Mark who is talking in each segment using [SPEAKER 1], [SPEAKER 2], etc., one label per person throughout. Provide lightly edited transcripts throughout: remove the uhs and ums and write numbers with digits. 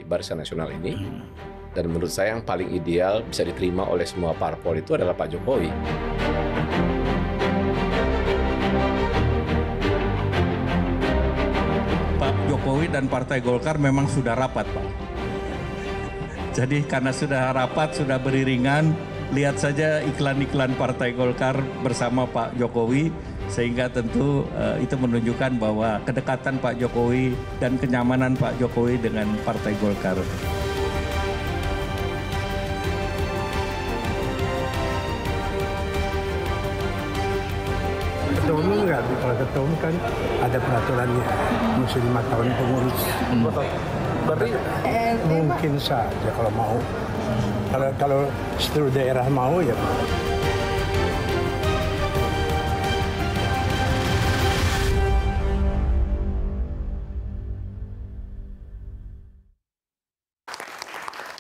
[SPEAKER 1] Barisan Nasional ini. Dan menurut saya yang paling ideal bisa diterima oleh semua parpol itu adalah Pak Jokowi.
[SPEAKER 2] Pak Jokowi dan Partai Golkar memang sudah rapat, Pak. Jadi karena sudah rapat, sudah beriringan, lihat saja iklan-iklan Partai Golkar bersama Pak Jokowi, sehingga tentu itu menunjukkan bahwa kedekatan Pak Jokowi dan kenyamanan Pak Jokowi dengan Partai Golkar.
[SPEAKER 3] Ketua umum enggak, kalau ketua umum kan ada peraturannya, mesti 5 tahun pengurus. Berarti mungkin saja kalau mau. Kalau seluruh daerah mau ya.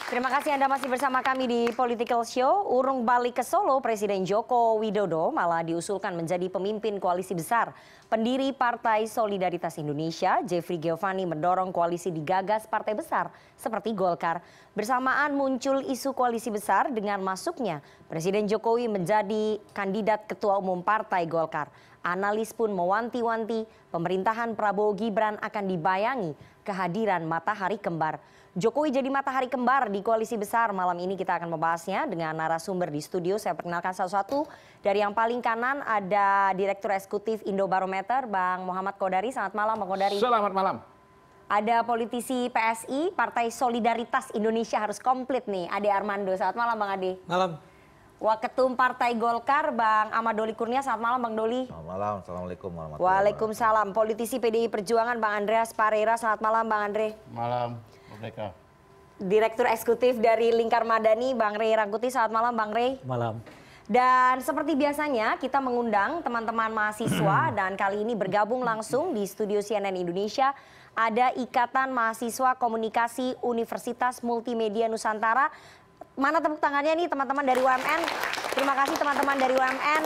[SPEAKER 4] Terima kasih Anda masih bersama kami di Political Show. Urung balik ke Solo, Presiden Joko Widodo malah diusulkan menjadi pemimpin koalisi besar. Pendiri Partai Solidaritas Indonesia, Jeffrey Giovanni, mendorong koalisi digagas partai besar seperti Golkar. Bersamaan muncul isu koalisi besar dengan masuknya Presiden Jokowi menjadi kandidat Ketua Umum Partai Golkar. Analis pun mewanti-wanti pemerintahan Prabowo Gibran akan dibayangi kehadiran matahari kembar. Jokowi jadi matahari kembar di koalisi besar. Malam ini kita akan membahasnya dengan narasumber di studio. Saya perkenalkan satu-satu. Dari yang paling kanan ada Direktur Eksekutif Indobarometer, Bang Muhammad Kodari. Selamat malam, Bang Kodari.
[SPEAKER 5] Selamat malam.
[SPEAKER 4] Ada politisi PSI, Partai Solidaritas Indonesia harus komplit nih, Ade Armando. Selamat malam, Bang Ade.
[SPEAKER 6] Malam.
[SPEAKER 4] Waketum Partai Golkar, Bang Ahmad Doli Kurnia. Selamat malam, Bang Doli.
[SPEAKER 6] Selamat malam. Assalamualaikum warahmatullahi wabarakatuh.
[SPEAKER 4] Waalaikumsalam. Politisi PDI Perjuangan, Bang Andreas Pareira. Selamat malam, Bang Andre.
[SPEAKER 2] Malam, Merdeka.
[SPEAKER 4] Direktur Eksekutif dari Lingkar Madani, Bang Rey Rangkuti. Selamat malam, Bang Rey.
[SPEAKER 6] Malam.
[SPEAKER 4] Dan seperti biasanya kita mengundang teman-teman mahasiswa dan kali ini bergabung langsung di studio CNN Indonesia. Ada Ikatan Mahasiswa Komunikasi Universitas Multimedia Nusantara. Mana tepuk tangannya nih teman-teman dari UMN. Terima kasih teman-teman dari UMN.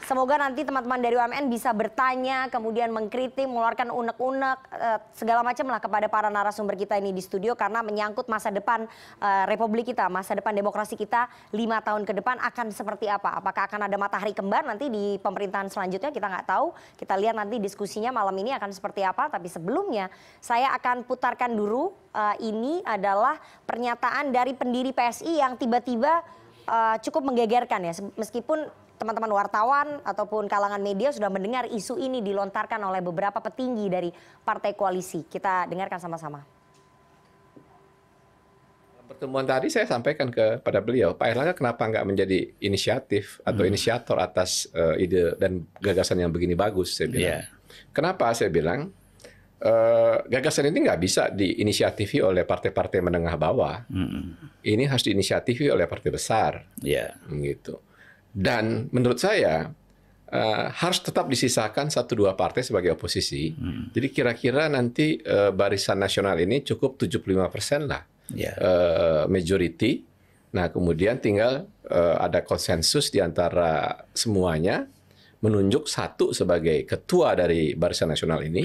[SPEAKER 4] Semoga nanti teman-teman dari UMN bisa bertanya, kemudian mengkritik, mengeluarkan unek-unek, segala macam lah kepada para narasumber kita ini di studio. Karena menyangkut masa depan Republik kita, masa depan demokrasi kita 5 tahun ke depan akan seperti apa. Apakah akan ada matahari kembar nanti di pemerintahan selanjutnya, kita nggak tahu. Kita lihat nanti diskusinya malam ini akan seperti apa. Tapi sebelumnya saya akan putarkan dulu, ini adalah pernyataan dari pendiri PSI yang tiba-tiba cukup menggegerkan ya. Meskipun teman-teman wartawan ataupun kalangan media sudah mendengar isu ini dilontarkan oleh beberapa petinggi dari partai koalisi. Kita dengarkan sama-sama.
[SPEAKER 1] Pertemuan tadi saya sampaikan kepada beliau, Pak Erlangga kenapa nggak menjadi inisiatif atau inisiator atas ide dan gagasan yang begini bagus, saya bilang. Kenapa saya bilang? Gagasan ini nggak bisa diinisiatifi oleh partai-partai menengah bawah. Ini harus diinisiatifi oleh partai besar. Gitu. Dan menurut saya harus tetap disisakan 1-2 partai sebagai oposisi. Jadi kira-kira nanti Barisan Nasional ini cukup 75% lah majority. Nah kemudian tinggal ada konsensus di antara semuanya menunjuk satu sebagai ketua dari Barisan Nasional ini.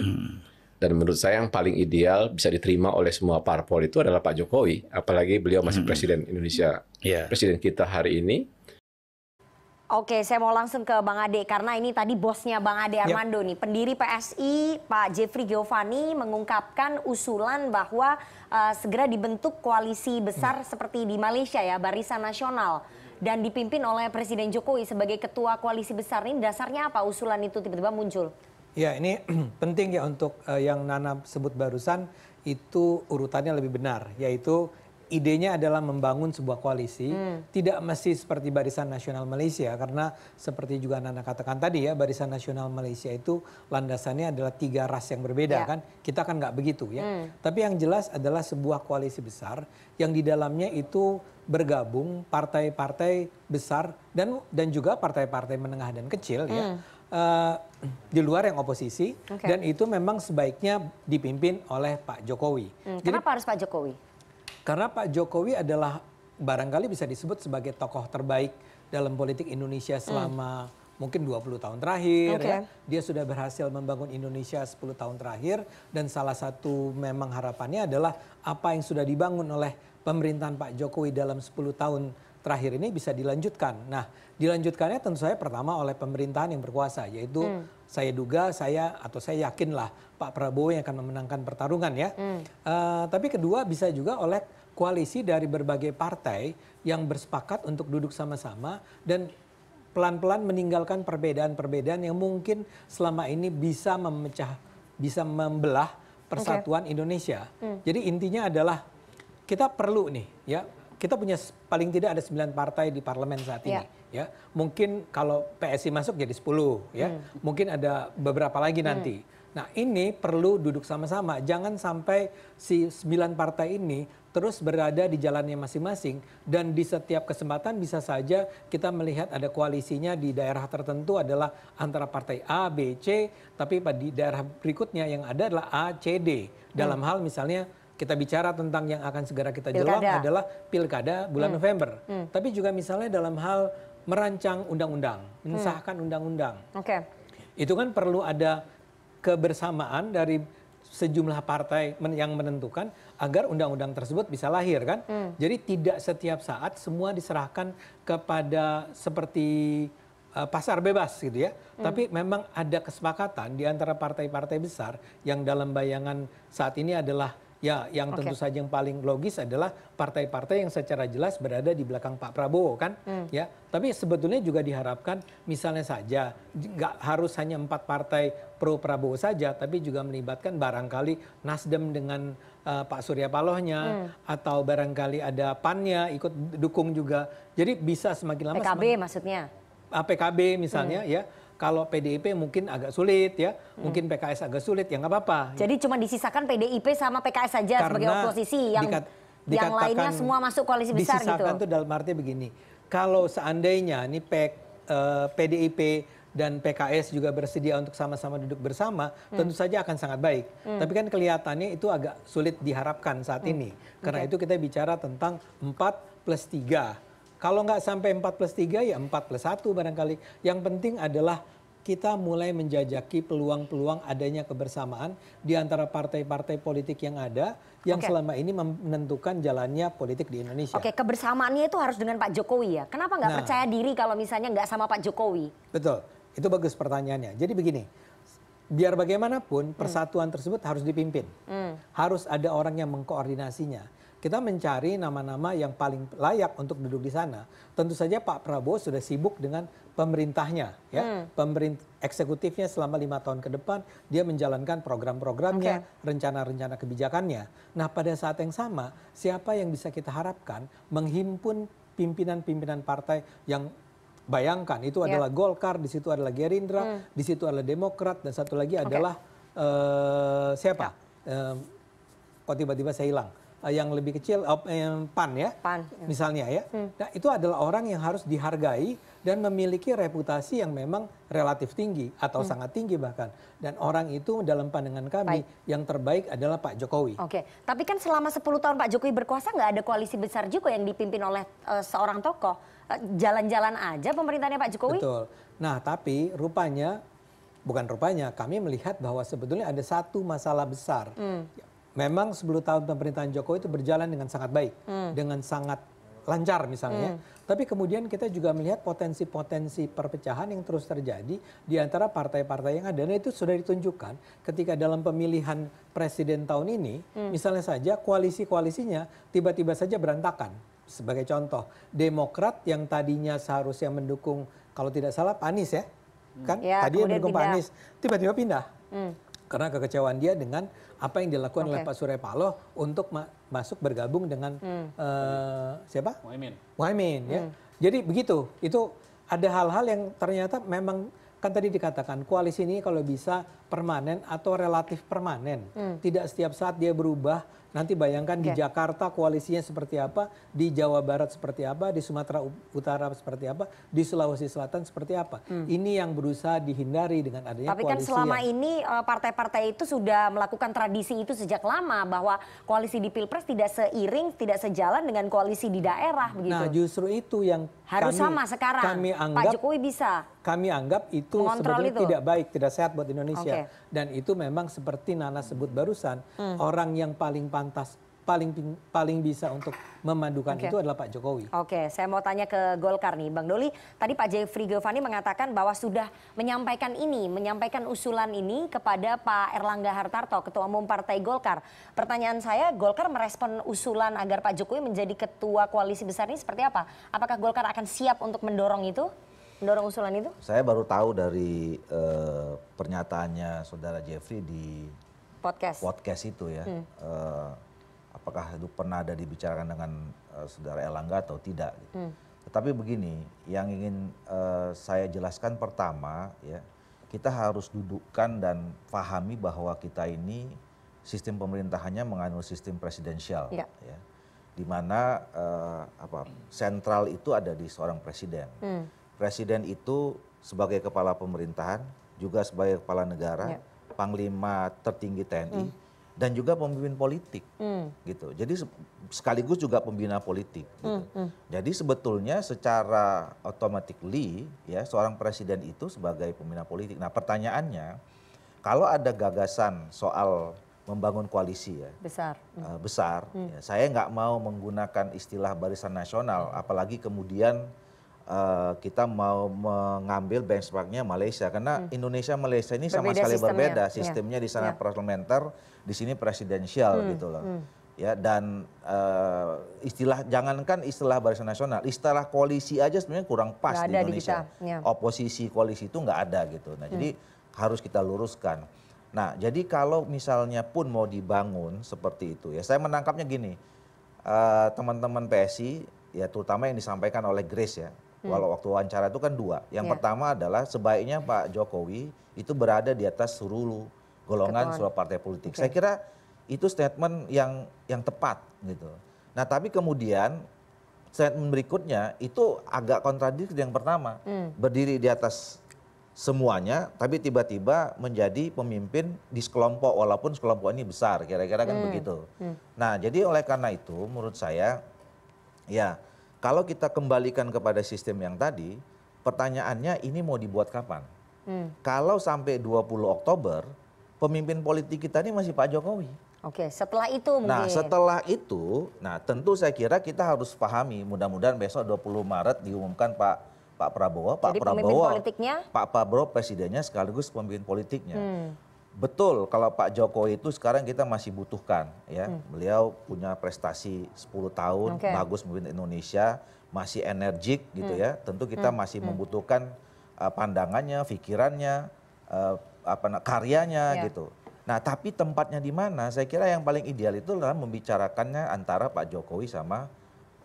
[SPEAKER 1] Dan menurut saya yang paling ideal bisa diterima oleh semua parpol itu adalah Pak Jokowi. Apalagi beliau masih Presiden Indonesia, Presiden kita hari ini.
[SPEAKER 4] Oke, saya mau langsung ke Bang Ade karena ini tadi bosnya Bang Ade Armando nih. Pendiri PSI Pak Jeffrey Giovanni mengungkapkan usulan bahwa segera dibentuk koalisi besar seperti di Malaysia ya, Barisan Nasional. Dan dipimpin oleh Presiden Jokowi sebagai ketua koalisi besar. Ini dasarnya apa usulan itu tiba-tiba muncul?
[SPEAKER 6] Ya ini penting ya untuk yang Nana sebut barusan itu urutannya lebih benar. Yaitu idenya adalah membangun sebuah koalisi, tidak mesti seperti Barisan Nasional Malaysia, karena seperti juga Nana katakan tadi ya, Barisan Nasional Malaysia itu landasannya adalah 3 ras yang berbeda kan, kita kan nggak begitu ya. Tapi yang jelas adalah sebuah koalisi besar yang di dalamnya itu bergabung partai-partai besar dan juga partai-partai menengah dan kecil ya. Di luar yang oposisi, dan itu memang sebaiknya dipimpin oleh Pak Jokowi.
[SPEAKER 4] Kenapa harus Pak Jokowi?
[SPEAKER 6] Karena Pak Jokowi adalah barangkali bisa disebut sebagai tokoh terbaik dalam politik Indonesia selama mungkin 20 tahun terakhir ya. Dia sudah berhasil membangun Indonesia 10 tahun terakhir dan salah satu memang harapannya adalah apa yang sudah dibangun oleh pemerintahan Pak Jokowi dalam 10 tahun terakhir ini bisa dilanjutkan. Nah, dilanjutkannya tentu saja pertama oleh pemerintahan yang berkuasa, yaitu saya duga, saya yakinlah Pak Prabowo yang akan memenangkan pertarungan ya. Tapi kedua bisa juga oleh koalisi dari berbagai partai yang bersepakat untuk duduk sama-sama dan pelan-pelan meninggalkan perbedaan-perbedaan yang mungkin selama ini bisa membelah persatuan Indonesia. Jadi intinya adalah kita perlu nih ya, kita punya paling tidak ada 9 partai di parlemen saat ini ya. Mungkin kalau PSI masuk jadi 10 ya. Mungkin ada beberapa lagi nanti. Nah, ini perlu duduk sama-sama. Jangan sampai si 9 partai ini terus berada di jalannya masing-masing dan di setiap kesempatan bisa saja kita melihat ada koalisinya di daerah tertentu adalah antara partai A, B, C, tapi di daerah berikutnya yang ada adalah A, C, D. Dalam hal misalnya kita bicara tentang yang akan segera kita jelang adalah pilkada bulan November. Tapi juga misalnya dalam hal merancang undang-undang, mensahkan undang-undang. Itu kan perlu ada kebersamaan dari sejumlah partai yang menentukan agar undang-undang tersebut bisa lahir kan. Jadi tidak setiap saat semua diserahkan kepada seperti pasar bebas gitu ya. Tapi memang ada kesepakatan di antara partai-partai besar yang dalam bayangan saat ini adalah ya yang tentu saja yang paling logis adalah partai-partai yang secara jelas berada di belakang Pak Prabowo kan. Ya, tapi sebetulnya juga diharapkan misalnya saja nggak harus hanya 4 partai pro Prabowo saja, tapi juga melibatkan barangkali Nasdem dengan Pak Surya Palohnya atau barangkali ada PAN-nya ikut dukung juga. Jadi bisa semakin lama
[SPEAKER 4] PKB maksudnya.
[SPEAKER 6] PKB misalnya ya. Kalau PDIP mungkin agak sulit ya, mungkin PKS agak sulit ya nggak apa-apa.
[SPEAKER 4] Jadi cuma disisakan PDIP sama PKS saja sebagai oposisi, yang lainnya semua masuk koalisi besar gitu.
[SPEAKER 6] Disisakan itu dalam arti begini, kalau seandainya nih PDIP dan PKS juga bersedia untuk sama-sama duduk bersama, tentu saja akan sangat baik. Tapi kan kelihatannya itu agak sulit diharapkan saat ini. Karena itu kita bicara tentang 4+3. Kalau nggak sampai 4+3 ya 4+1 barangkali. Yang penting adalah kita mulai menjajaki peluang-peluang adanya kebersamaan di antara partai-partai politik yang ada yang selama ini menentukan jalannya politik di Indonesia.
[SPEAKER 4] Kebersamaannya itu harus dengan Pak Jokowi ya. Kenapa nggak percaya diri kalau misalnya nggak sama Pak Jokowi?
[SPEAKER 6] Betul, itu bagus pertanyaannya. Jadi begini, biar bagaimanapun persatuan tersebut harus dipimpin. Harus ada orang yang mengkoordinasinya. Kita mencari nama-nama yang paling layak untuk duduk di sana. Tentu saja Pak Prabowo sudah sibuk dengan pemerintahnya, ya, eksekutifnya selama 5 tahun ke depan dia menjalankan program-programnya, rencana-rencana kebijakannya. Nah, pada saat yang sama, siapa yang bisa kita harapkan menghimpun pimpinan-pimpinan partai yang bayangkan itu adalah Golkar, di situ adalah Gerindra, di situ adalah Demokrat, dan satu lagi adalah siapa? Kok tiba-tiba saya hilang? Yang lebih kecil PAN ya, misalnya ya. Nah, itu adalah orang yang harus dihargai dan memiliki reputasi yang memang relatif tinggi atau sangat tinggi bahkan. Dan orang itu dalam pandangan kami yang terbaik adalah Pak Jokowi.
[SPEAKER 4] Tapi kan selama 10 tahun Pak Jokowi berkuasa nggak ada koalisi besar juga yang dipimpin oleh seorang tokoh. Jalan-jalan aja pemerintahnya Pak Jokowi.
[SPEAKER 6] Betul. Nah, tapi bukan rupanya, kami melihat bahwa sebetulnya ada satu masalah besar. Memang 10 tahun pemerintahan Jokowi itu berjalan dengan sangat baik, dengan sangat lancar misalnya. Tapi kemudian kita juga melihat potensi-potensi perpecahan yang terus terjadi di antara partai-partai yang ada. Dan itu sudah ditunjukkan ketika dalam pemilihan presiden tahun ini, misalnya saja koalisi-koalisinya tiba-tiba saja berantakan. Sebagai contoh, Demokrat yang tadinya seharusnya mendukung, kalau tidak salah Pak Anies ya, kan? Tadi yang mendukung Pak Anies, tiba-tiba pindah. Karena kekecewaan dia dengan apa yang dilakukan oleh Pak Surya Paloh untuk masuk bergabung dengan siapa? Muhaimin. Ya. Jadi begitu, itu ada hal-hal yang ternyata memang kan tadi dikatakan koalisi ini kalau bisa permanen atau relatif permanen. Tidak setiap saat dia berubah. Nanti bayangkan di Jakarta koalisinya seperti apa, di Jawa Barat seperti apa, di Sumatera Utara seperti apa, di Sulawesi Selatan seperti apa. Ini yang berusaha dihindari dengan adanya
[SPEAKER 4] Tapi
[SPEAKER 6] koalisi.
[SPEAKER 4] kan selama ini partai-partai itu sudah melakukan tradisi itu sejak lama, bahwa koalisi di Pilpres tidak seiring, tidak sejalan dengan koalisi di daerah begitu.
[SPEAKER 6] Nah, justru itu yang
[SPEAKER 4] harus sama sekarang.
[SPEAKER 6] Kami anggap,
[SPEAKER 4] Pak Jokowi bisa.
[SPEAKER 6] Kami anggap itu sebetulnya tidak baik, tidak sehat buat Indonesia. Dan itu memang seperti Nana sebut barusan, orang yang paling pantas, paling bisa untuk memadukan itu adalah Pak Jokowi.
[SPEAKER 4] Oke, saya mau tanya ke Golkar nih, Bang Doli. Tadi Pak Jeffrey Giovanni mengatakan bahwa sudah menyampaikan usulan ini kepada Pak Erlangga Hartarto, Ketua Umum Partai Golkar. Pertanyaan saya, Golkar merespon usulan agar Pak Jokowi menjadi ketua koalisi besar ini seperti apa? Apakah Golkar akan siap untuk mendorong itu? Mendorong usulan itu?
[SPEAKER 5] Saya baru tahu dari pernyataannya Saudara Jeffrey di podcast itu ya. Apakah itu pernah ada dibicarakan dengan Saudara Erlangga atau tidak. Gitu. Tetapi begini, yang ingin saya jelaskan pertama ya, kita harus dudukkan dan pahami bahwa kita ini sistem pemerintahannya mengandung sistem presidensial. Ya. Di mana sentral itu ada di seorang presiden. Presiden itu sebagai kepala pemerintahan, juga sebagai kepala negara, panglima tertinggi TNI, dan juga pemimpin politik, gitu. Jadi sekaligus juga pembina politik. Gitu. Jadi sebetulnya secara automatically, ya seorang presiden itu sebagai pembina politik. Nah pertanyaannya, kalau ada gagasan soal membangun koalisi ya besar, ya, saya nggak mau menggunakan istilah barisan nasional, apalagi kemudian kita mau mengambil benchmarknya Malaysia, karena Indonesia Malaysia ini sama sekali berbeda sistemnya. Di sana parlementer, di sini presidensial gitu loh. Ya, dan jangankan istilah barisan nasional, istilah koalisi aja sebenarnya kurang pas di Indonesia. Oposisi koalisi itu nggak ada gitu. Nah, jadi harus kita luruskan. Nah, jadi kalau misalnya pun mau dibangun seperti itu ya, saya menangkapnya gini, teman-teman PSI ya, terutama yang disampaikan oleh Grace ya. Walau waktu wawancara itu kan dua. Yang pertama adalah sebaiknya Pak Jokowi itu berada di atas seluruh golongan seluruh partai politik. Saya kira itu statement yang tepat gitu. Nah tapi kemudian statement berikutnya itu agak kontradiktif yang pertama. Berdiri di atas semuanya tapi tiba-tiba menjadi pemimpin di sekelompok walaupun sekelompok ini besar. Kira-kira kan begitu. Nah jadi oleh karena itu menurut saya ya, kalau kita kembalikan kepada sistem yang tadi, pertanyaannya ini mau dibuat kapan? Kalau sampai 20 Oktober, pemimpin politik kita ini masih Pak Jokowi.
[SPEAKER 4] Oke, setelah itu mungkin.
[SPEAKER 5] Nah, setelah itu, tentu saya kira kita harus pahami, mudah-mudahan besok 20 Maret diumumkan Pak Prabowo.
[SPEAKER 4] Jadi Prabowo,
[SPEAKER 5] Pak Prabowo presidennya sekaligus pemimpin politiknya. Betul, kalau Pak Jokowi itu sekarang kita masih butuhkan ya. Beliau punya prestasi 10 tahun, bagus memimpin Indonesia, masih energik gitu ya. Tentu kita masih membutuhkan pandangannya, pikirannya, karyanya gitu. Nah, tapi tempatnya di mana? Saya kira yang paling ideal itu adalah membicarakannya antara Pak Jokowi sama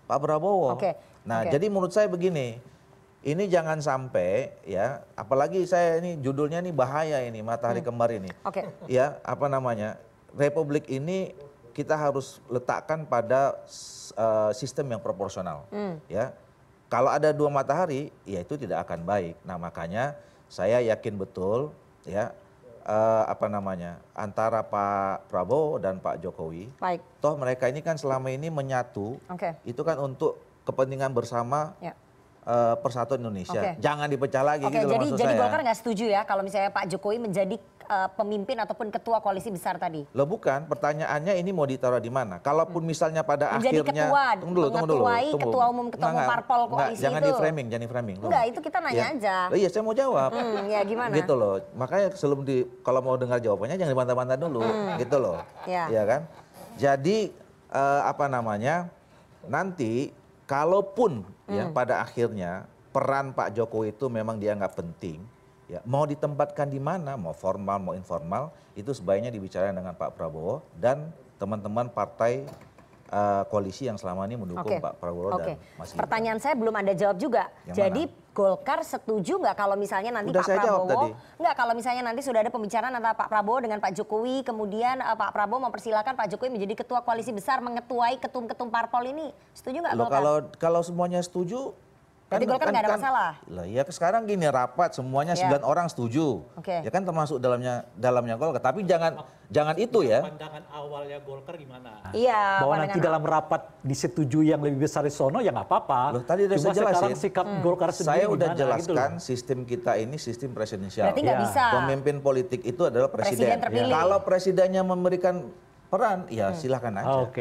[SPEAKER 5] Pak Prabowo. Jadi menurut saya begini, ini jangan sampai ya, apalagi saya ini judulnya ini bahaya ini, matahari kembar ini. Ya, Republik ini kita harus letakkan pada sistem yang proporsional. Ya. Kalau ada dua matahari, ya itu tidak akan baik. Nah, makanya saya yakin betul ya antara Pak Prabowo dan Pak Jokowi. Toh mereka ini kan selama ini menyatu. Itu kan untuk kepentingan bersama. Persatuan Indonesia. Jangan dipecah lagi gitu loh maksud saya.
[SPEAKER 4] Jadi Golkar nggak setuju ya kalau misalnya Pak Jokowi menjadi pemimpin ataupun ketua koalisi besar tadi?
[SPEAKER 5] Loh bukan, pertanyaannya ini mau ditaruh di mana? Kalaupun misalnya pada
[SPEAKER 4] menjadi
[SPEAKER 5] akhirnya
[SPEAKER 4] tunggu dulu. Ketua umum parpol koalisi
[SPEAKER 5] jangan
[SPEAKER 4] itu.
[SPEAKER 5] jangan di framing.
[SPEAKER 4] Enggak, itu kita nanya aja.
[SPEAKER 5] Iya, saya mau jawab.
[SPEAKER 4] Ya gimana?
[SPEAKER 5] Gitu loh. Makanya kalau mau dengar jawabannya jangan dibantah-bantah dulu, gitu loh. Iya kan? Jadi nanti kalaupun ya pada akhirnya peran Pak Jokowi itu memang dianggap penting, ya mau ditempatkan di mana, mau formal mau informal, itu sebaiknya dibicarakan dengan Pak Prabowo dan teman-teman partai koalisi yang selama ini mendukung Pak Prabowo dan Mas Gibran.
[SPEAKER 4] Pertanyaan saya belum Anda jawab juga. Jadi Golkar setuju nggak kalau misalnya nanti Pak Prabowo, nggak kalau misalnya nanti sudah ada pembicaraan antara Pak Prabowo dengan Pak Jokowi, kemudian Pak Prabowo mempersilahkan Pak Jokowi menjadi ketua koalisi besar mengetuai ketum-ketum parpol ini, setuju nggak Golkar?
[SPEAKER 5] Kalau semuanya setuju,
[SPEAKER 4] berarti Golkar nggak ada masalah.
[SPEAKER 5] Lah ya sekarang gini rapat semuanya 9 orang setuju, ya kan termasuk dalamnya Golkar. Tapi jangan itu ya.
[SPEAKER 7] Pandangan awalnya Golkar gimana?
[SPEAKER 4] Iya.
[SPEAKER 7] Bahwa nanti dalam rapat disetujui yang lebih besar di sono ya nggak apa-apa.
[SPEAKER 5] Loh, tadi udah saya jelasin.
[SPEAKER 7] Sikap Golkar sendiri
[SPEAKER 5] saya udah
[SPEAKER 7] gimana,
[SPEAKER 5] jelaskan
[SPEAKER 7] gitu
[SPEAKER 5] sistem kita ini sistem presidensial.
[SPEAKER 4] Berarti nggak bisa.
[SPEAKER 5] Pemimpin politik itu adalah presiden. Kalau presidennya memberikan peran, ya silahkan aja.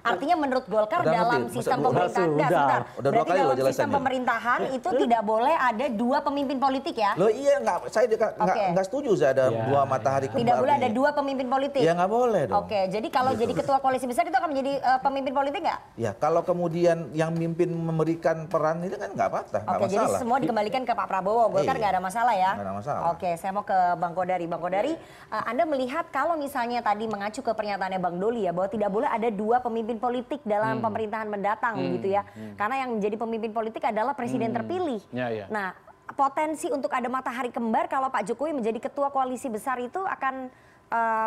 [SPEAKER 4] Artinya menurut Golkar dalam sistem pemerintahan,
[SPEAKER 5] udah 2 kali loh jelasannya.
[SPEAKER 4] Sistem pemerintahan itu tidak boleh ada 2 pemimpin politik ya?
[SPEAKER 5] Loh iya, saya nggak setuju saya ada 2 matahari kembar.
[SPEAKER 4] Tidak boleh ada 2 pemimpin politik?
[SPEAKER 5] Ya nggak boleh dong.
[SPEAKER 4] Oke, jadi kalau jadi ketua koalisi besar itu akan menjadi pemimpin politik nggak?
[SPEAKER 5] Ya kalau kemudian yang mimpin memberikan peran itu kan nggak apa-apa, nggak masalah.
[SPEAKER 4] Jadi semua dikembalikan ke Pak Prabowo, Golkar nggak ada masalah ya?
[SPEAKER 5] Nggak ada masalah.
[SPEAKER 4] Oke, saya mau ke Bang Kodari. Bang Kodari, Anda melihat kalau misalnya tadi mengacu ke pernyataannya Bang Doli ya, bahwa tidak boleh ada 2 pemimpin politik dalam pemerintahan mendatang gitu ya. Karena yang menjadi pemimpin politik adalah presiden terpilih. Nah, potensi untuk ada matahari kembar kalau Pak Jokowi menjadi ketua koalisi besar itu akan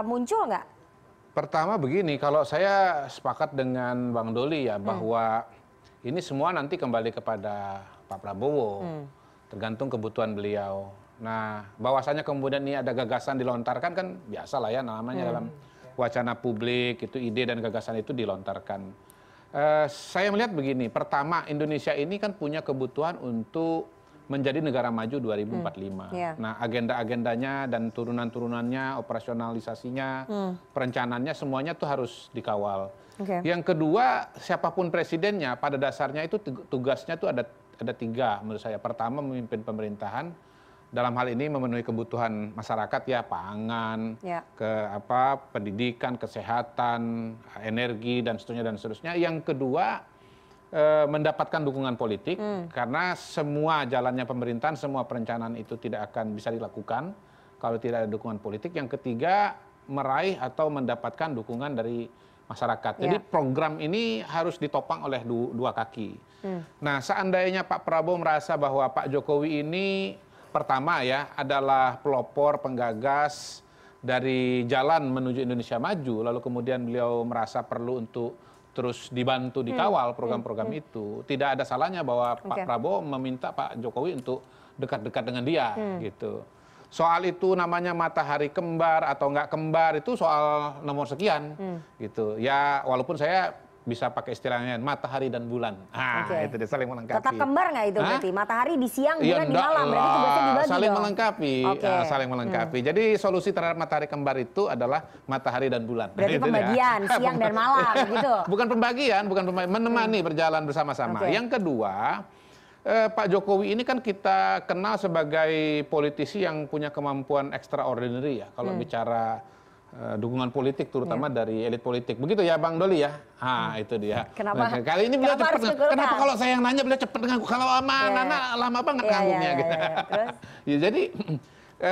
[SPEAKER 4] muncul nggak?
[SPEAKER 8] Pertama begini, kalau saya sepakat dengan Bang Doli ya, bahwa ini semua nanti kembali kepada Pak Prabowo. Tergantung kebutuhan beliau. Nah, bahwasanya kemudian ini ada gagasan dilontarkan kan biasa lah ya, namanya dalam wacana publik itu ide dan gagasan itu dilontarkan. Saya melihat begini, pertama Indonesia ini kan punya kebutuhan untuk menjadi negara maju 2045. Nah, agenda-agendanya dan turunan-turunannya, operasionalisasinya, perencanaannya semuanya tuh harus dikawal. Yang kedua, siapapun presidennya pada dasarnya itu tugasnya tuh ada 3 menurut saya. Pertama, memimpin pemerintahan. Dalam hal ini memenuhi kebutuhan masyarakat ya, pangan, pendidikan, kesehatan, energi dan seterusnya. Yang kedua, mendapatkan dukungan politik karena semua jalannya pemerintahan, semua perencanaan itu tidak akan bisa dilakukan kalau tidak ada dukungan politik. Yang ketiga, meraih atau mendapatkan dukungan dari masyarakat. Jadi program ini harus ditopang oleh 2 kaki. Nah, seandainya Pak Prabowo merasa bahwa Pak Jokowi ini pertama ya adalah pelopor, penggagas dari jalan menuju Indonesia maju, lalu kemudian beliau merasa perlu untuk terus dibantu dikawal program-program itu, tidak ada salahnya bahwa Pak Prabowo meminta Pak Jokowi untuk dekat-dekat dengan dia gitu. Soal itu namanya matahari kembar atau enggak kembar itu soal nomor sekian gitu. Ya walaupun saya bisa pakai istilahnya matahari dan bulan. Itu dia saling melengkapi.
[SPEAKER 4] Tetap kembar nggak itu berarti? Matahari di siang, bulan di malam. Berarti tugasnya dibagi
[SPEAKER 8] saling melengkapi. Saling melengkapi. Jadi solusi terhadap matahari kembar itu adalah matahari dan bulan.
[SPEAKER 4] Berarti pembagian siang dan malam gitu.
[SPEAKER 8] Bukan pembagian, menemani berjalan bersama-sama. Yang kedua, Pak Jokowi ini kan kita kenal sebagai politisi yang punya kemampuan extraordinary ya. Kalau bicara dukungan politik terutama dari elit politik. Begitu ya Bang Doli ya? Itu dia.
[SPEAKER 4] Kenapa?
[SPEAKER 8] Kali ini beliau cepat. Kenapa kalau saya yang nanya beliau cepat ngaku? Kalau sama Nana lama banget ngangguknya gitu. Ya, jadi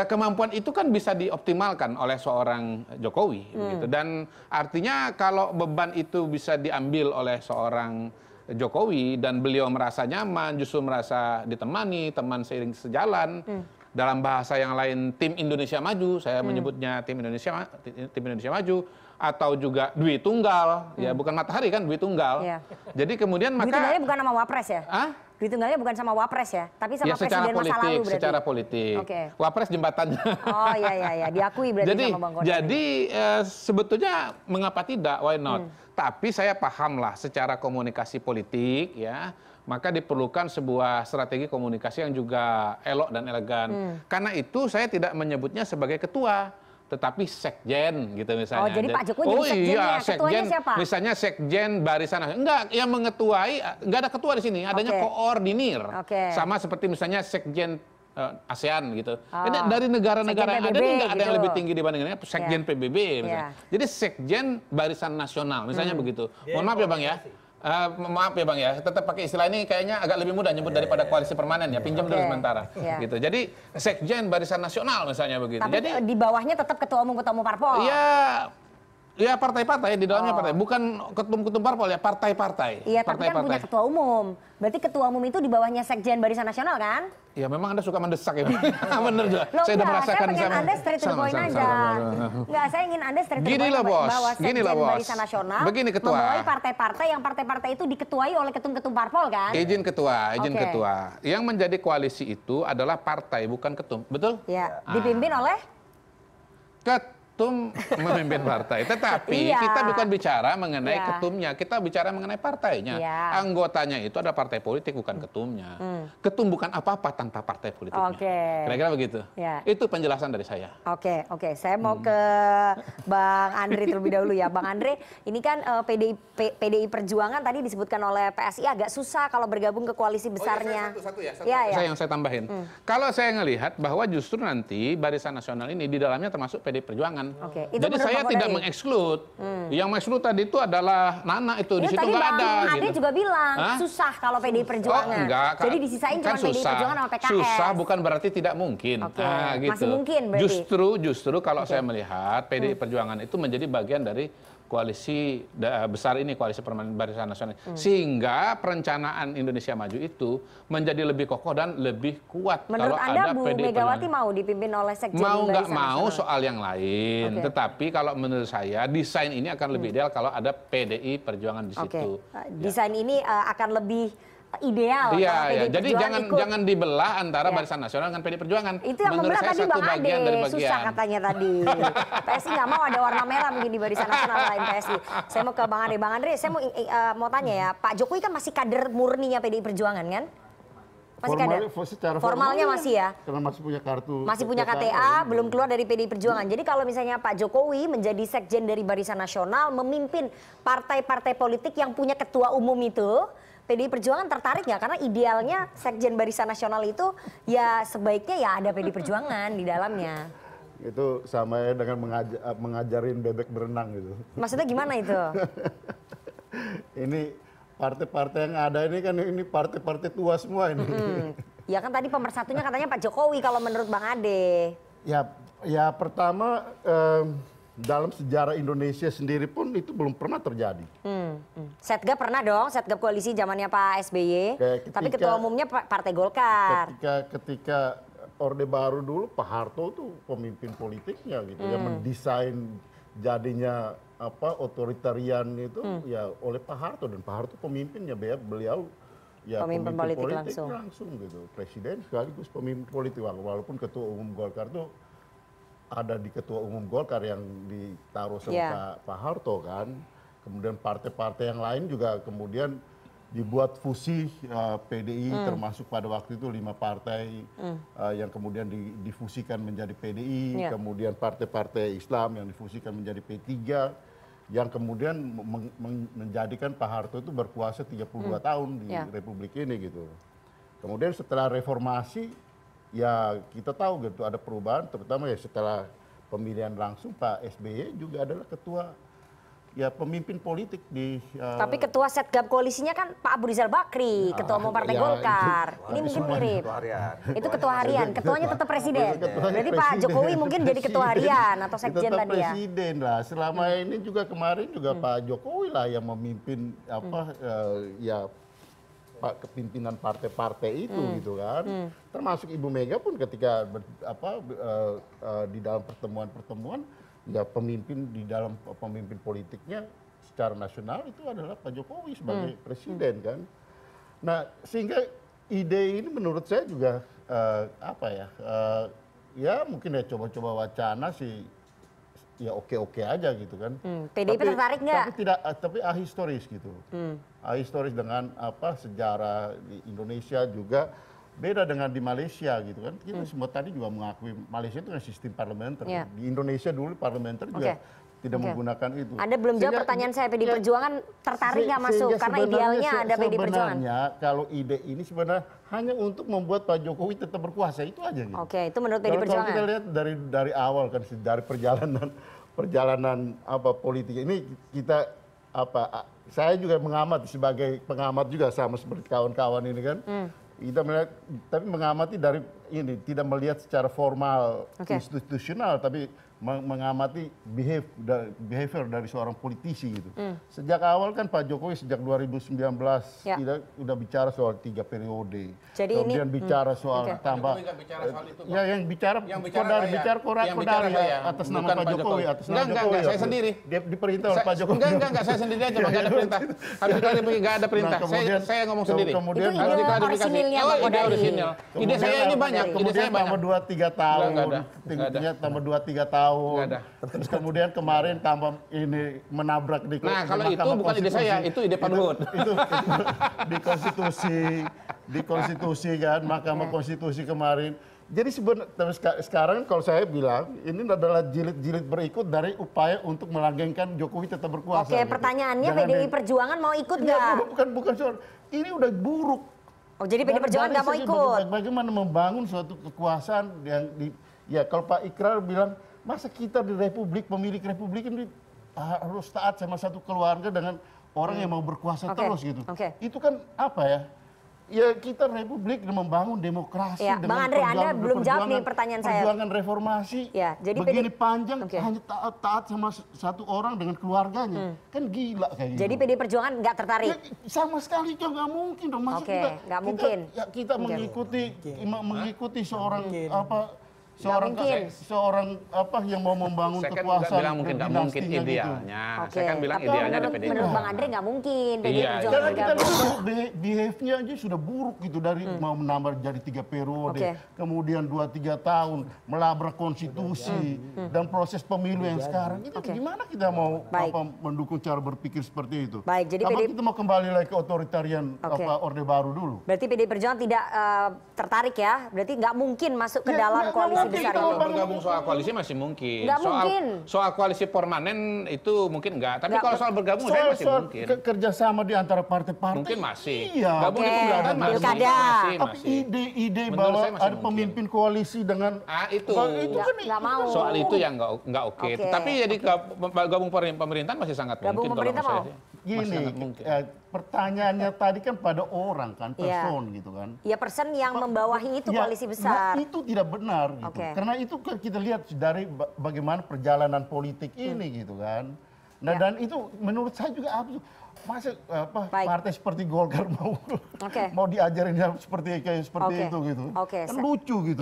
[SPEAKER 8] kemampuan itu kan bisa dioptimalkan oleh seorang Jokowi gitu. Dan artinya kalau beban itu bisa diambil oleh seorang Jokowi dan beliau merasa nyaman, justru merasa ditemani, teman seiring sejalan. Dalam bahasa yang lain tim Indonesia Maju, saya menyebutnya tim Indonesia Maju, atau juga Dwi Tunggal, ya bukan matahari kan Dwi Tunggal. Jadi kemudian maka
[SPEAKER 4] Dwi Tunggalnya bukan sama Wapres ya? Dwi Tunggalnya bukan sama Wapres ya, tapi sama presiden masa lalu berarti.
[SPEAKER 8] Secara politik. Wapres jembatannya.
[SPEAKER 4] Oh iya, diakui berarti sama Bang Kodari.
[SPEAKER 8] Jadi sebetulnya mengapa tidak, why not? Tapi saya pahamlah secara komunikasi politik ya. Maka diperlukan sebuah strategi komunikasi yang juga elok dan elegan. Karena itu saya tidak menyebutnya sebagai ketua, tetapi sekjen gitu misalnya.
[SPEAKER 4] Oh, jadi Pak Jokowi jadi sekjennya. Ketuanya siapa?
[SPEAKER 8] Misalnya sekjen Barisan Nasional. Enggak, yang mengetuai, enggak ada ketua di sini, adanya koordinir. Sama seperti misalnya sekjen ASEAN gitu. Ini dari negara-negara yang ada, enggak ada yang lebih tinggi dibandingnya sekjen PBB misalnya. Jadi sekjen Barisan Nasional misalnya begitu. Mohon maaf ya Bang ya. Maaf ya Bang ya, tetap pakai istilah ini kayaknya agak lebih mudah nyebut daripada koalisi permanen ya, pinjam dulu sementara. Gitu. Jadi sekjen Barisan Nasional misalnya begitu.
[SPEAKER 4] Tapi jadi di bawahnya tetap ketua umum parpol.
[SPEAKER 8] Iya. Ya partai-partai di dalamnya partai, bukan ketum-ketum parpol ya, partai-partai.
[SPEAKER 4] Iya, tapi kan punya ketua umum. Berarti ketua umum itu di bawahnya Sekjen Barisan Nasional kan?
[SPEAKER 8] Ya memang Anda suka mendesak ya. Bener juga. Saya udah merasakan
[SPEAKER 4] saya pengen Anda straight to the point aja. Enggak, saya ingin Anda straight to the point bahwa Sekjen Barisan Nasional membawahi partai-partai yang partai-partai itu diketuai oleh ketum-ketum parpol kan?
[SPEAKER 8] Izin ketua. Yang menjadi koalisi itu adalah partai bukan ketum, betul?
[SPEAKER 4] Ya, dipimpin oleh?
[SPEAKER 8] Ketum memimpin partai, tetapi kita bukan bicara mengenai ketumnya, kita bicara mengenai partainya. Anggotanya itu ada partai politik, bukan ketumnya. Ketum bukan apa-apa tanpa partai politiknya. Kira-kira begitu. Itu penjelasan dari saya.
[SPEAKER 4] Oke. Saya mau ke Bang Andre terlebih dahulu ya. Bang Andre, ini kan PDI Perjuangan tadi disebutkan oleh PSI agak susah kalau bergabung ke koalisi besarnya.
[SPEAKER 8] Satu. Yang saya tambahin. Kalau saya ngelihat bahwa justru nanti Barisan Nasional ini di dalamnya termasuk PDI Perjuangan. Jadi saya tidak mengeksklud. Yang mengeksklud tadi itu adalah Nana itu. Di situ nggak ada.
[SPEAKER 4] Bang Ade juga bilang susah kalau PDI Perjuangan. Jadi disisain cuma PDI Perjuangan sama PKS.
[SPEAKER 8] Susah bukan berarti tidak mungkin. Gitu.
[SPEAKER 4] Masih mungkin berarti.
[SPEAKER 8] Justru kalau saya melihat PDI Perjuangan itu menjadi bagian dari koalisi besar ini, koalisi permanen Barisan Nasional. Sehingga perencanaan Indonesia Maju itu menjadi lebih kokoh dan lebih kuat.
[SPEAKER 4] Menurut
[SPEAKER 8] kalau
[SPEAKER 4] Anda
[SPEAKER 8] ada
[SPEAKER 4] Bu Megawati mau dipimpin oleh Sekjen
[SPEAKER 8] mau nggak
[SPEAKER 4] Barisan
[SPEAKER 8] mau
[SPEAKER 4] Nasional?
[SPEAKER 8] soal yang lain. Tetapi kalau menurut saya desain ini akan lebih ideal kalau ada PDI Perjuangan di situ.
[SPEAKER 4] Desain ini akan lebih ideal.
[SPEAKER 8] Iya. Jadi jangan dibelah antara Barisan Nasional dengan PDI Perjuangan.
[SPEAKER 4] Itu yang
[SPEAKER 8] menurut
[SPEAKER 4] membelah
[SPEAKER 8] saya
[SPEAKER 4] tadi
[SPEAKER 8] satu
[SPEAKER 4] Bang
[SPEAKER 8] bagian dari
[SPEAKER 4] Ade.
[SPEAKER 8] bagian.
[SPEAKER 4] Susah katanya tadi. PSI nggak mau ada warna merah mungkin di Barisan Nasional lain PSI. Saya mau ke Bang Andre. Bang Andre, saya mau tanya ya. Pak Jokowi kan masih kader murninya PDI Perjuangan kan? Masih kader? Formalnya masih ya?
[SPEAKER 9] Karena masih punya kartu.
[SPEAKER 4] Masih punya KTA, belum keluar dari PDI Perjuangan. Jadi kalau misalnya Pak Jokowi menjadi Sekjen dari Barisan Nasional, memimpin partai-partai politik yang punya ketua umum itu, PDI Perjuangan tertarik nggak? Karena idealnya Sekjen Barisan Nasional itu ya sebaiknya ya ada PDI Perjuangan di dalamnya.
[SPEAKER 9] Itu sama ya dengan mengajarin bebek berenang gitu.
[SPEAKER 4] Maksudnya gimana itu?
[SPEAKER 9] Ini partai-partai yang ada ini kan ini partai-partai tua semua ini.
[SPEAKER 4] Ya kan tadi pemersatunya katanya Pak Jokowi kalau menurut Bang Ade.
[SPEAKER 9] Ya pertama dalam sejarah Indonesia sendiri pun itu belum pernah terjadi.
[SPEAKER 4] Setgap pernah dong, Setgap koalisi zamannya Pak SBY. Tapi ketua umumnya Partai Golkar.
[SPEAKER 9] Ketika Orde Baru dulu Pak Harto tuh pemimpin politiknya gitu, yang mendesain jadinya otoritarian itu ya oleh Pak Harto, dan Pak Harto pemimpinnya, beliau ya pemimpin politik langsung gitu, presiden sekaligus pemimpin politik, walaupun ketua umum Golkar tuh ada di ketua umum Golkar yang ditaruh sama Pak Harto kan. Kemudian partai-partai yang lain juga kemudian dibuat fusi PDI, termasuk pada waktu itu 5 partai yang kemudian difusikan menjadi PDI, kemudian partai-partai Islam yang difusikan menjadi P3, yang kemudian menjadikan Pak Harto itu berkuasa 32 tahun di Republik ini gitu. Kemudian setelah reformasi, ya kita tahu gitu ada perubahan, terutama ya setelah pemilihan langsung Pak SBY juga adalah ketua ya pemimpin politik di.
[SPEAKER 4] Tapi ketua Setgap koalisinya kan Pak Abu Rizal Bakri, ketua umum Partai Golkar. Ini mungkin mirip. Itu ketua harian, ketuanya tetap presiden. Berarti Pak Jokowi mungkin jadi ketua harian atau sekjen tadi ya.
[SPEAKER 9] Presiden lah. Selama ini juga kemarin juga Pak Jokowi lah yang memimpin ya kepimpinan partai-partai itu gitu kan. Termasuk Ibu Mega pun ketika di dalam pertemuan-pertemuan ya pemimpin di dalam pemimpin politiknya secara nasional itu adalah Pak Jokowi sebagai presiden kan. Nah, sehingga ide ini menurut saya juga ya mungkin ya coba-coba wacana sih ya oke-oke aja gitu kan.
[SPEAKER 4] PDIP tertarik nggak?
[SPEAKER 9] Tapi ahistoris gitu. Ahistoris dengan sejarah di Indonesia juga beda dengan di Malaysia gitu kan. Kita semua tadi juga mengakui Malaysia itu kan sistem parlementer. Di Indonesia dulu parlementer juga tidak menggunakan itu.
[SPEAKER 4] Anda belum jawab pertanyaan saya, PDI Perjuangan tertarik nggak masuk? Karena idealnya ada PDI Perjuangan.
[SPEAKER 9] Sebenarnya kalau ide ini sebenarnya hanya untuk membuat Pak Jokowi tetap berkuasa, itu aja gitu.
[SPEAKER 4] Oke, itu menurut PDI Perjuangan.
[SPEAKER 9] Kalau kita lihat dari awal kan, dari perjalanan politik ini kita saya juga mengamati sebagai pengamat juga sama seperti kawan-kawan ini kan. Kita melihat, tapi mengamati dari ini tidak melihat secara formal institusional, tapi mengamati behavior dari seorang politisi gitu. Sejak awal kan Pak Jokowi sejak 2019 udah bicara soal 3 periode.
[SPEAKER 4] Jadi
[SPEAKER 9] kemudian bicara soal tambah. Yang bicara Kodari atas nama Pak Jokowi, atas nama Jokowi.
[SPEAKER 8] Enggak, saya sendiri.
[SPEAKER 9] Dia diperintah oleh Pak Jokowi.
[SPEAKER 8] Enggak, saya sendiri aja, enggak ada perintah. Enggak ada perintah. Saya ngomong sendiri.
[SPEAKER 9] Kemudian
[SPEAKER 4] itu ide orisinilnya Pak Kodari.
[SPEAKER 8] Ide saya ini banyak.
[SPEAKER 9] Kemudian tambah 2-3 tahun. Tingginya tambah 2-3 tahun. Terus kemudian kemarin tambah ini menabrak di
[SPEAKER 8] Nah, kalau itu bukan ide saya, itu ide Pak Luhut.
[SPEAKER 9] Itu di konstitusi kan, Mahkamah Konstitusi kemarin. Jadi sekarang kalau saya bilang ini adalah jilid-jilid berikut dari upaya untuk melanggengkan Jokowi tetap berkuasa.
[SPEAKER 4] Oke, gitu. Pertanyaannya PDI Perjuangan mau ikut nggak?
[SPEAKER 9] Bukan soal ini udah buruk.
[SPEAKER 4] Oh, jadi PDI Perjuangan nggak mau ikut?
[SPEAKER 9] Bagaimana membangun suatu kekuasaan yang ya kalau Pak Ikrar bilang masa kita di republik, pemilik republik ini harus taat sama satu keluarga dengan orang yang mau berkuasa terus gitu. Itu kan apa ya? Ya kita republik membangun demokrasi
[SPEAKER 4] ya,
[SPEAKER 9] dengan
[SPEAKER 4] Bang Andre, Anda belum jawab nih pertanyaan saya.
[SPEAKER 9] Perjuangan reformasi
[SPEAKER 4] ya, jadi
[SPEAKER 9] begini panjang hanya taat sama satu orang dengan keluarganya. Kan gila kayak gitu.
[SPEAKER 4] Jadi PDI Perjuangan nggak tertarik?
[SPEAKER 9] Ya, sama sekali nggak mungkin dong. Kita mengikuti seorang seorang yang mau membangun kekuasaan.
[SPEAKER 8] Saya kan bilang mungkin nggak mungkin idealnya. Saya kan bilang idealnya ada PDI.
[SPEAKER 4] Menurut Bang Andre nggak mungkin.
[SPEAKER 9] Karena kita lihat behave-nya aja sudah buruk gitu dari mau menambah jadi 3 periode, kemudian 2-3 tahun melabrak konstitusi dan proses pemilu yang sekarang itu gimana kita mau mendukung cara berpikir seperti itu?
[SPEAKER 4] Baik, jadi
[SPEAKER 9] kita mau kembali lagi ke otoritarian Orde Baru dulu.
[SPEAKER 4] Berarti PDI Perjuangan tidak tertarik ya? Berarti nggak mungkin masuk ke dalam koalisi besar ini.
[SPEAKER 8] Kalau bergabung soal koalisi masih mungkin. Soal koalisi permanen itu mungkin enggak. Tapi kalau soal bergabung saya masih mungkin.
[SPEAKER 9] Kerjasama di antara partai-partai.
[SPEAKER 8] Mungkin masih.
[SPEAKER 9] Iya.
[SPEAKER 8] Gabung di pemerintahan masih.
[SPEAKER 9] Ide bahwa ada pemimpin koalisi dengan
[SPEAKER 8] itu
[SPEAKER 4] kan nggak mau.
[SPEAKER 8] Soal itu yang nggak oke. Tapi jadi gabung pemerintahan masih sangat mungkin.
[SPEAKER 4] Gabung pemerintah mau?
[SPEAKER 9] Gini, pertanyaannya tadi kan pada orang kan, person gitu kan.
[SPEAKER 4] Iya, person yang membawahi itu koalisi besar.
[SPEAKER 9] Itu tidak benar gitu. Karena itu kita lihat dari bagaimana perjalanan politik ini gitu kan. Nah dan itu menurut saya juga absurd. Masa partai seperti Golkar mau diajarin seperti itu gitu. Kan lucu gitu.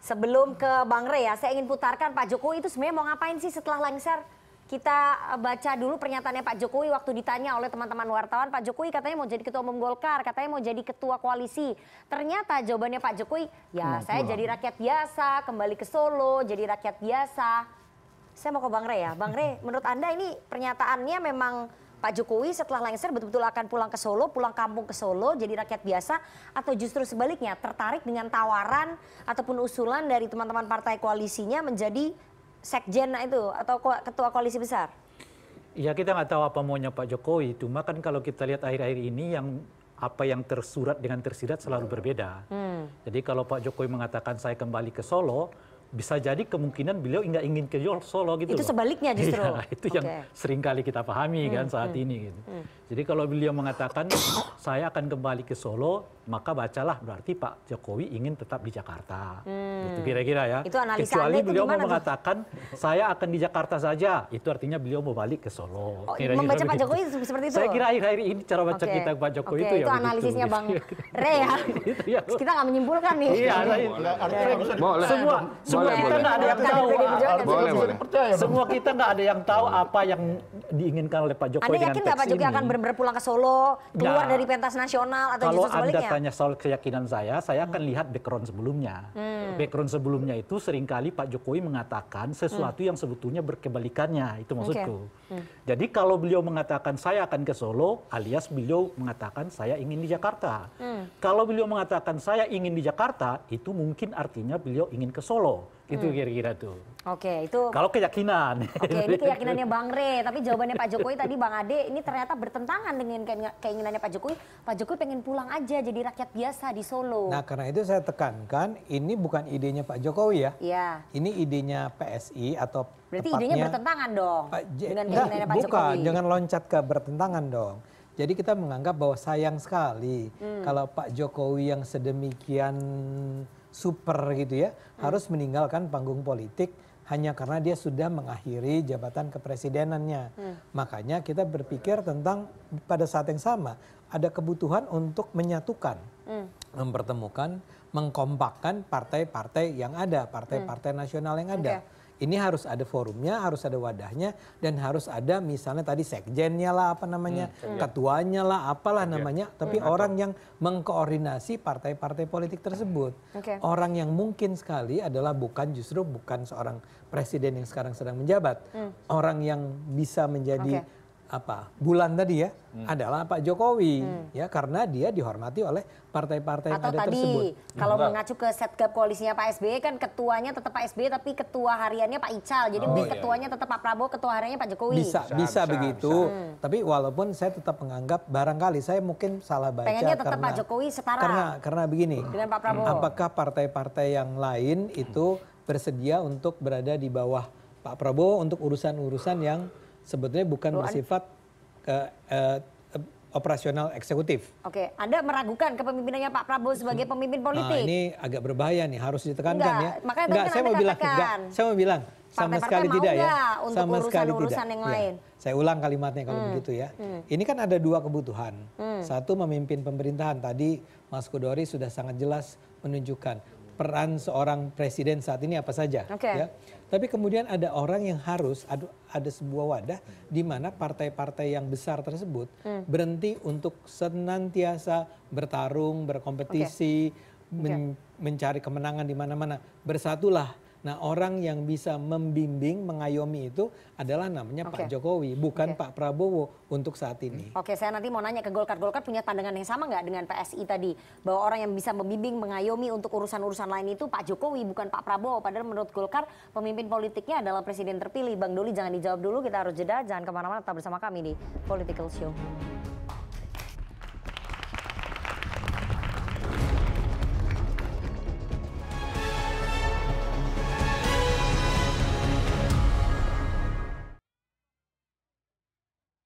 [SPEAKER 4] Sebelum ke Bang Rey ya, saya ingin putarkan Pak Jokowi itu sebenarnya mau ngapain sih setelah lengser? Kita baca dulu pernyataannya Pak Jokowi waktu ditanya oleh teman-teman wartawan. Pak Jokowi katanya mau jadi ketua umum Golkar, katanya mau jadi ketua koalisi. Ternyata jawabannya Pak Jokowi, ya saya jadi rakyat biasa, kembali ke Solo, jadi rakyat biasa. Saya mau ke Bang Rey ya. Bang Rey, menurut Anda ini pernyataannya memang Pak Jokowi setelah lengser betul-betul akan pulang ke Solo, pulang kampung ke Solo, jadi rakyat biasa, atau justru sebaliknya tertarik dengan tawaran ataupun usulan dari teman-teman partai koalisinya menjadi sekjen itu atau ketua koalisi besar?
[SPEAKER 7] Ya kita nggak tahu apa maunya Pak Jokowi. Cuma kan kalau kita lihat akhir-akhir ini yang apa yang tersurat dengan tersirat selalu berbeda. Jadi kalau Pak Jokowi mengatakan saya kembali ke Solo, bisa jadi kemungkinan beliau nggak ingin ke Solo gitu.
[SPEAKER 4] Itu sebaliknya justru.
[SPEAKER 7] Ya, itu yang sering kali kita pahami kan saat ini gitu. Jadi kalau beliau mengatakan saya akan kembali ke Solo, maka bacalah berarti Pak Jokowi ingin tetap di Jakarta. Gitu kira-kira ya.
[SPEAKER 4] Itu analisa
[SPEAKER 7] kecuali
[SPEAKER 4] Anda itu
[SPEAKER 7] beliau mau
[SPEAKER 4] tuh?
[SPEAKER 7] mengatakan saya akan di Jakarta saja, itu artinya beliau mau balik ke Solo.
[SPEAKER 4] Membaca Pak Jokowi seperti itu?
[SPEAKER 7] Saya kira akhir-akhir ini cara baca kita Pak Jokowi itu ya
[SPEAKER 4] itu analisisnya Bang Rey ya. Kita nggak menyimpulkan nih.
[SPEAKER 7] Iya, semua kita nggak ada yang tahu. Semua kita nggak ada yang tahu apa yang diinginkan oleh Pak Jokowi.
[SPEAKER 4] Anda yakin nggak Pak Jokowi akan benar-benar pulang ke Solo, keluar dari pentas nasional atau justru sebaliknya?
[SPEAKER 7] Kalau Anda tanya soal keyakinan saya akan lihat background sebelumnya. Background sebelumnya itu seringkali Pak Jokowi mengatakan sesuatu yang sebetulnya berkebalikannya, itu maksudku. Jadi kalau beliau mengatakan saya akan ke Solo, alias beliau mengatakan saya ingin di Jakarta. Kalau beliau mengatakan saya ingin di Jakarta, itu mungkin artinya beliau ingin ke Solo. Itu kira-kira tuh.
[SPEAKER 4] Oke, itu.
[SPEAKER 7] Kalau keyakinan.
[SPEAKER 4] Oke, ini keyakinannya Bang Rey. Tapi jawabannya Pak Jokowi tadi Bang Ade, ini ternyata bertentangan dengan keinginannya Pak Jokowi. Pak Jokowi pengen pulang aja jadi rakyat biasa di Solo.
[SPEAKER 6] Nah, karena itu saya tekankan, ini bukan idenya Pak Jokowi ya.
[SPEAKER 4] Iya.
[SPEAKER 6] Ini idenya PSI atau
[SPEAKER 4] berarti idenya bertentangan dong dengan keinginannya Pak Jokowi.
[SPEAKER 6] Bukan, jangan loncat ke bertentangan dong. Jadi kita menganggap bahwa sayang sekali kalau Pak Jokowi yang sedemikian super gitu ya harus meninggalkan panggung politik hanya karena dia sudah mengakhiri jabatan kepresidenannya. Makanya kita berpikir tentang pada saat yang sama ada kebutuhan untuk menyatukan, mempertemukan, mengkompakkan partai-partai yang ada, partai-partai nasional yang ada. Ini harus ada forumnya, harus ada wadahnya, dan harus ada misalnya tadi sekjennya lah, apa namanya, ketuanya lah, apalah namanya, tapi orang yang mengkoordinasi partai-partai politik tersebut. Orang yang mungkin sekali adalah bukan seorang presiden yang sekarang sedang menjabat, orang yang bisa menjadi bulan tadi ya, adalah Pak Jokowi, ya, karena dia dihormati oleh partai-partai yang ada tersebut.
[SPEAKER 4] Kalau mengacu ke setgap koalisinya Pak SBY kan ketuanya tetap Pak SBY tapi ketua hariannya Pak Ical, jadi ketuanya tetap Pak Prabowo, ketua hariannya Pak Jokowi.
[SPEAKER 6] Bisa begitu, tapi walaupun saya tetap menganggap barangkali saya mungkin salah baca.
[SPEAKER 4] Pengennya tetap Pak Jokowi setara.
[SPEAKER 6] Karena begini,
[SPEAKER 4] dengan Pak Prabowo.
[SPEAKER 6] Apakah partai-partai yang lain itu bersedia untuk berada di bawah Pak Prabowo untuk urusan-urusan yang sebetulnya bukan bersifat operasional eksekutif.
[SPEAKER 4] Oke, Anda meragukan kepemimpinannya Pak Prabowo sebagai pemimpin politik?
[SPEAKER 6] Ini agak berbahaya nih, harus ditekankan ya.
[SPEAKER 4] Makanya saya
[SPEAKER 6] mau bilang, sama sekali tidak ya.
[SPEAKER 4] Sama sekali tidak. Yang lain.
[SPEAKER 6] Saya ulang kalimatnya kalau begitu ya. Ini kan ada dua kebutuhan. Satu, memimpin pemerintahan. Tadi Mas Kudori sudah sangat jelas menunjukkan peran seorang presiden saat ini apa saja. Ya. Tapi kemudian ada orang yang harus, ada sebuah wadah di mana partai-partai yang besar tersebut berhenti untuk senantiasa bertarung, berkompetisi, mencari kemenangan di mana-mana. Bersatulah. Nah, orang yang bisa membimbing, mengayomi itu adalah namanya Pak Jokowi, bukan Pak Prabowo untuk saat ini.
[SPEAKER 4] Oke, saya nanti mau nanya ke Golkar. Golkar punya pandangan yang sama nggak dengan PSI tadi? Bahwa orang yang bisa membimbing, mengayomi untuk urusan-urusan lain itu Pak Jokowi, bukan Pak Prabowo. Padahal menurut Golkar, pemimpin politiknya adalah presiden terpilih. Bang Doli, jangan dijawab dulu, kita harus jeda. Jangan kemana-mana, tetap bersama kami di Political Show.